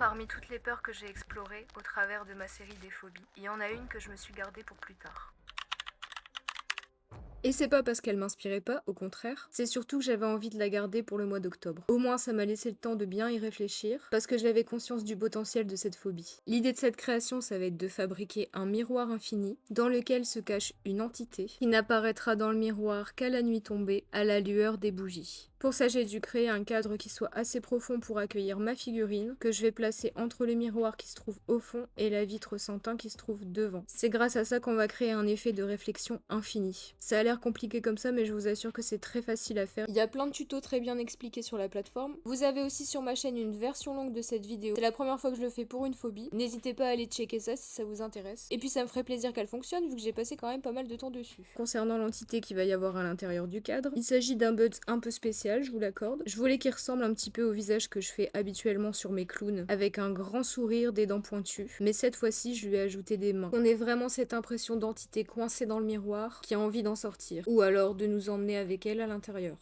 Parmi toutes les peurs que j'ai explorées au travers de ma série des phobies, il y en a une que je me suis gardée pour plus tard. Et c'est pas parce qu'elle m'inspirait pas, au contraire, c'est surtout que j'avais envie de la garder pour le mois d'octobre. Au moins ça m'a laissé le temps de bien y réfléchir, parce que j'avais conscience du potentiel de cette phobie. L'idée de cette création, ça va être de fabriquer un miroir infini, dans lequel se cache une entité, qui n'apparaîtra dans le miroir qu'à la nuit tombée, à la lueur des bougies. Pour ça, j'ai dû créer un cadre qui soit assez profond pour accueillir ma figurine, que je vais placer entre le miroir qui se trouve au fond et la vitre sans teint qui se trouve devant. C'est grâce à ça qu'on va créer un effet de réflexion infini. Ça a l'air compliqué comme ça, mais je vous assure que c'est très facile à faire. Il y a plein de tutos très bien expliqués sur la plateforme. Vous avez aussi sur ma chaîne une version longue de cette vidéo. C'est la première fois que je le fais pour une phobie. N'hésitez pas à aller checker ça si ça vous intéresse. Et puis ça me ferait plaisir qu'elle fonctionne vu que j'ai passé quand même pas mal de temps dessus. Concernant l'entité qu'il va y avoir à l'intérieur du cadre, il s'agit d'un buds un peu spécial, je vous l'accorde. Je voulais qu'il ressemble un petit peu au visage que je fais habituellement sur mes clowns, avec un grand sourire, des dents pointues. Mais cette fois-ci, je lui ai ajouté des mains. On ait vraiment cette impression d'entité coincée dans le miroir, qui a envie d'en sortir. Ou alors de nous emmener avec elle à l'intérieur.